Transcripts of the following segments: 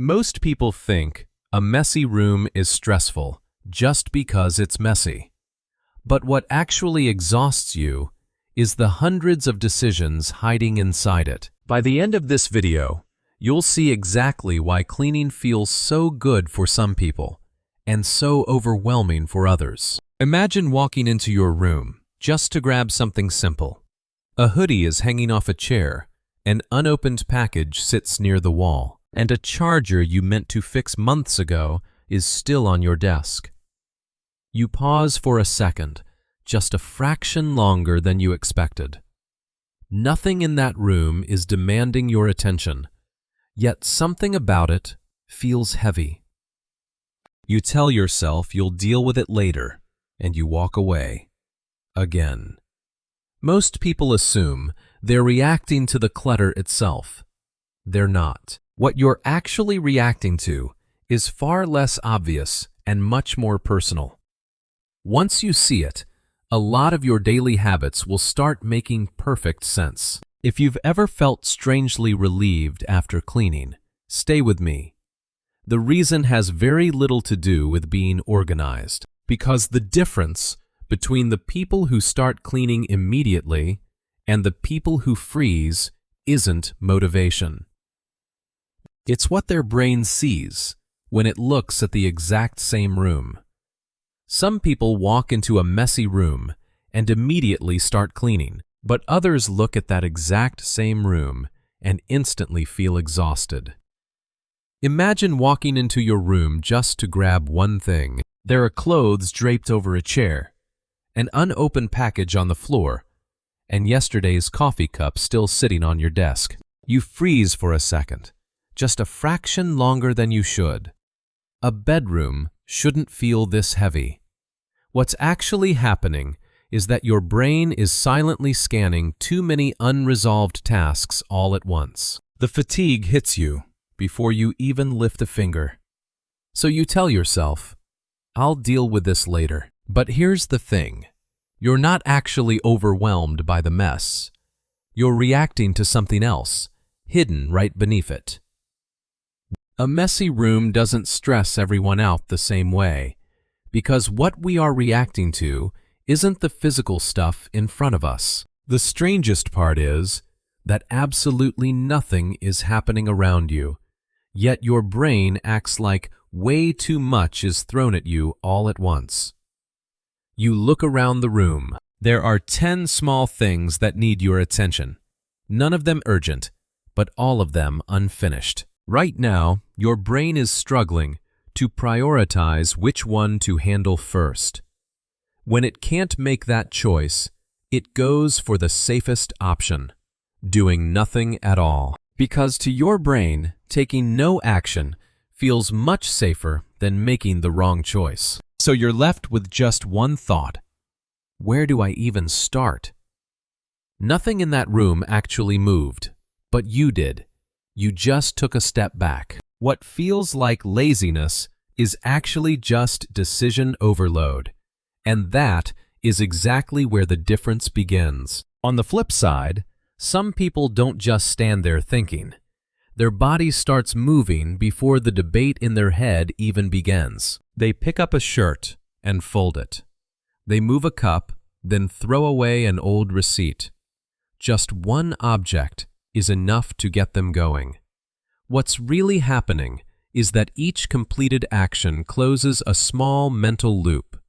Most people think a messy room is stressful just because it's messy. But what actually exhausts you is the hundreds of decisions hiding inside it. By the end of this video, you'll see exactly why cleaning feels so good for some people and so overwhelming for others. Imagine walking into your room just to grab something simple. A hoodie is hanging off a chair, an unopened package sits near the wall, and a charger you meant to fix months ago is still on your desk. You pause for a second, just a fraction longer than you expected. Nothing in that room is demanding your attention, yet something about it feels heavy. You tell yourself you'll deal with it later, and you walk away. Again. Most people assume they're reacting to the clutter itself. They're not. What you're actually reacting to is far less obvious and much more personal. Once you see it, a lot of your daily habits will start making perfect sense. If you've ever felt strangely relieved after cleaning, stay with me. The reason has very little to do with being organized, because the difference between the people who start cleaning immediately and the people who freeze isn't motivation. It's what their brain sees when it looks at the exact same room. Some people walk into a messy room and immediately start cleaning, but others look at that exact same room and instantly feel exhausted. Imagine walking into your room just to grab one thing. There are clothes draped over a chair, an unopened package on the floor, and yesterday's coffee cup still sitting on your desk. You freeze for a second, just a fraction longer than you should. A bedroom shouldn't feel this heavy. What's actually happening is that your brain is silently scanning too many unresolved tasks all at once. The fatigue hits you before you even lift a finger. So you tell yourself, I'll deal with this later. But here's the thing. You're not actually overwhelmed by the mess. You're reacting to something else, hidden right beneath it. A messy room doesn't stress everyone out the same way, because what we are reacting to isn't the physical stuff in front of us. The strangest part is that absolutely nothing is happening around you, yet your brain acts like way too much is thrown at you all at once. You look around the room. There are 10 small things that need your attention. None of them urgent, but all of them unfinished. Right now, your brain is struggling to prioritize which one to handle first. When it can't make that choice, it goes for the safest option, doing nothing at all. Because to your brain, taking no action feels much safer than making the wrong choice. So you're left with just one thought. Where do I even start? Nothing in that room actually moved, but you did. You just took a step back. What feels like laziness is actually just decision overload. And that is exactly where the difference begins. On the flip side, some people don't just stand there thinking. Their body starts moving before the debate in their head even begins. They pick up a shirt and fold it. They move a cup, then throw away an old receipt. Just one object is enough to get them going. What's really happening is that each completed action closes a small mental loop.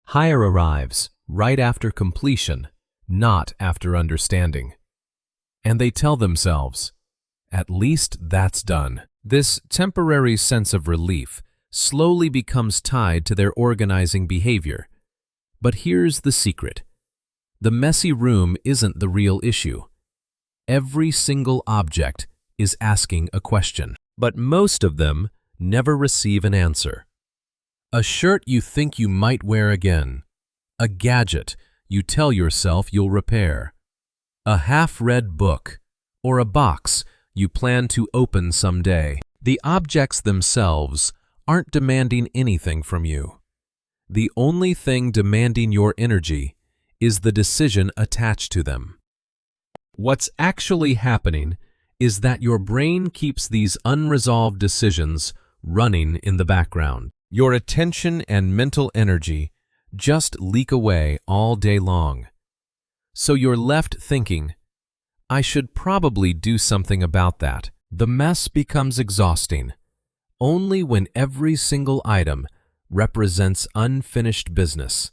Higher arrives right after completion, not after understanding. And they tell themselves, at least that's done. This temporary sense of relief slowly becomes tied to their organizing behavior. But here's the secret. The messy room isn't the real issue. Every single object is asking a question, but most of them never receive an answer. A shirt you think you might wear again. A gadget you tell yourself you'll repair. A half-read book, or a box you plan to open someday. The objects themselves aren't demanding anything from you. The only thing demanding your energy is the decision attached to them. What's actually happening is that your brain keeps these unresolved decisions running in the background. Your attention and mental energy just leak away all day long. So you're left thinking, I should probably do something about that. The mess becomes exhausting only when every single item represents unfinished business.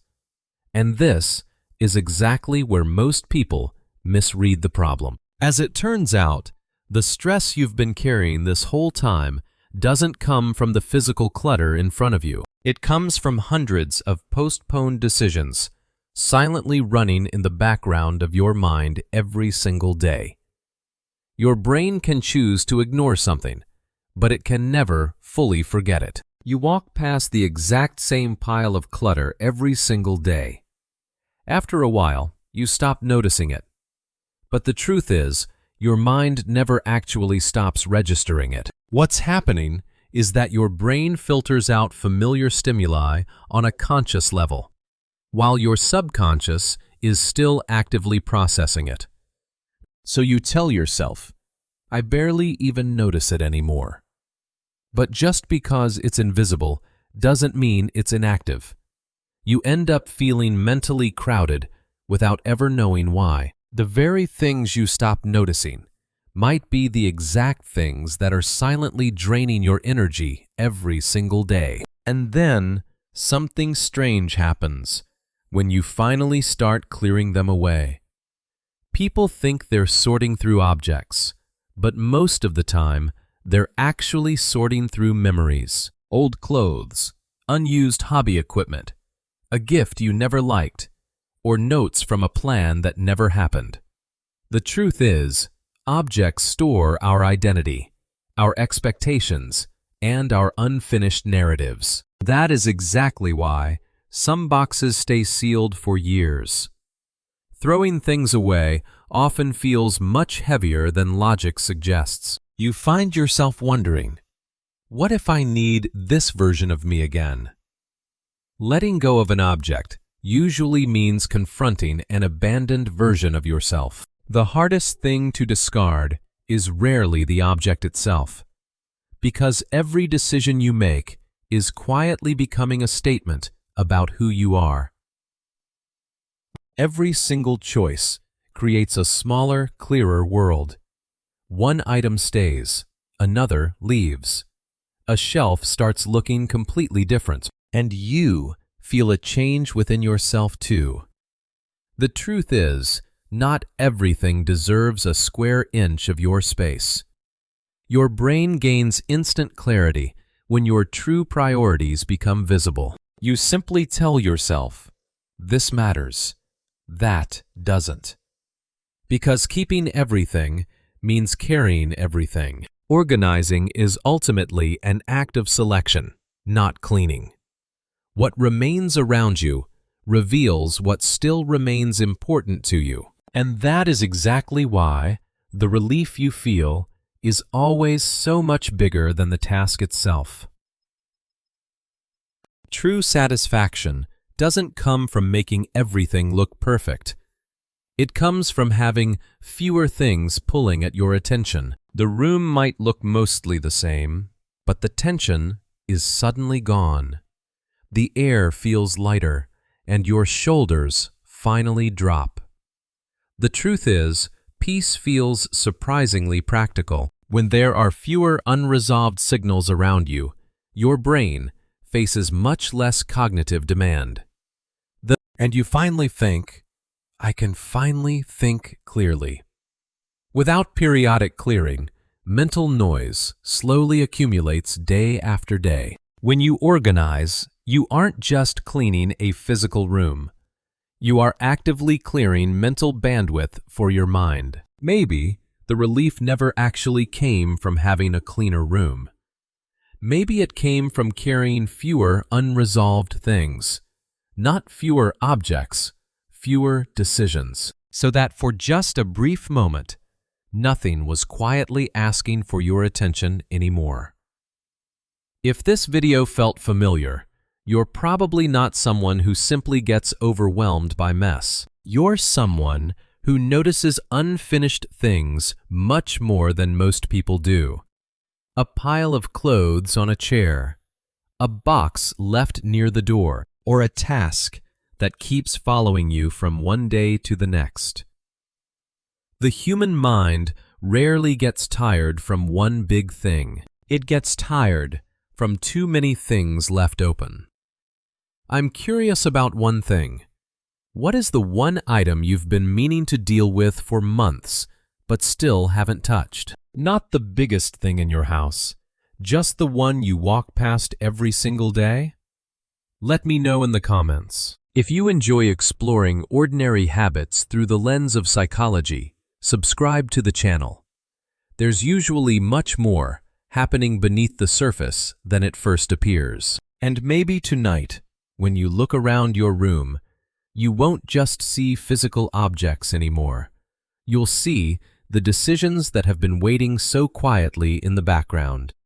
And this is exactly where most people misread the problem. As it turns out, the stress you've been carrying this whole time doesn't come from the physical clutter in front of you. It comes from hundreds of postponed decisions silently running in the background of your mind every single day. Your brain can choose to ignore something, but it can never fully forget it. You walk past the exact same pile of clutter every single day. After a while, you stop noticing it. But the truth is, your mind never actually stops registering it. What's happening is that your brain filters out familiar stimuli on a conscious level, while your subconscious is still actively processing it. So you tell yourself, I barely even notice it anymore. But just because it's invisible doesn't mean it's inactive. You end up feeling mentally crowded without ever knowing why. The very things you stop noticing might be the exact things that are silently draining your energy every single day. And then something strange happens when you finally start clearing them away. People think they're sorting through objects, but most of the time, they're actually sorting through memories, old clothes, unused hobby equipment, a gift you never liked, or notes from a plan that never happened. The truth is, objects store our identity, our expectations, and our unfinished narratives. That is exactly why some boxes stay sealed for years. Throwing things away often feels much heavier than logic suggests. You find yourself wondering, what if I need this version of me again? Letting go of an object usually means confronting an abandoned version of yourself. The hardest thing to discard is rarely the object itself, because every decision you make is quietly becoming a statement about who you are. Every single choice creates a smaller, clearer world. One item stays, another leaves. A shelf starts looking completely different, and you feel a change within yourself too. The truth is, not everything deserves a square inch of your space. Your brain gains instant clarity when your true priorities become visible. You simply tell yourself, this matters, that doesn't. Because keeping everything means carrying everything. Organizing is ultimately an act of selection, not cleaning. What remains around you reveals what still remains important to you. And that is exactly why the relief you feel is always so much bigger than the task itself. True satisfaction doesn't come from making everything look perfect. It comes from having fewer things pulling at your attention. The room might look mostly the same, but the tension is suddenly gone. The air feels lighter, and your shoulders finally drop. The truth is, peace feels surprisingly practical. When there are fewer unresolved signals around you, your brain faces much less cognitive demand. And you finally think, I can finally think clearly. Without periodic clearing, mental noise slowly accumulates day after day. When you organize, you aren't just cleaning a physical room. You are actively clearing mental bandwidth for your mind. Maybe the relief never actually came from having a cleaner room. Maybe it came from carrying fewer unresolved things, not fewer objects, fewer decisions, so that for just a brief moment, nothing was quietly asking for your attention anymore. If this video felt familiar, you're probably not someone who simply gets overwhelmed by mess. You're someone who notices unfinished things much more than most people do. A pile of clothes on a chair, a box left near the door, or a task that keeps following you from one day to the next. The human mind rarely gets tired from one big thing. It gets tired from too many things left open. I'm curious about one thing. What is the one item you've been meaning to deal with for months, but still haven't touched? Not the biggest thing in your house, just the one you walk past every single day? Let me know in the comments. If you enjoy exploring ordinary habits through the lens of psychology, subscribe to the channel. There's usually much more happening beneath the surface than it first appears. And maybe tonight, when you look around your room, you won't just see physical objects anymore. You'll see the decisions that have been waiting so quietly in the background.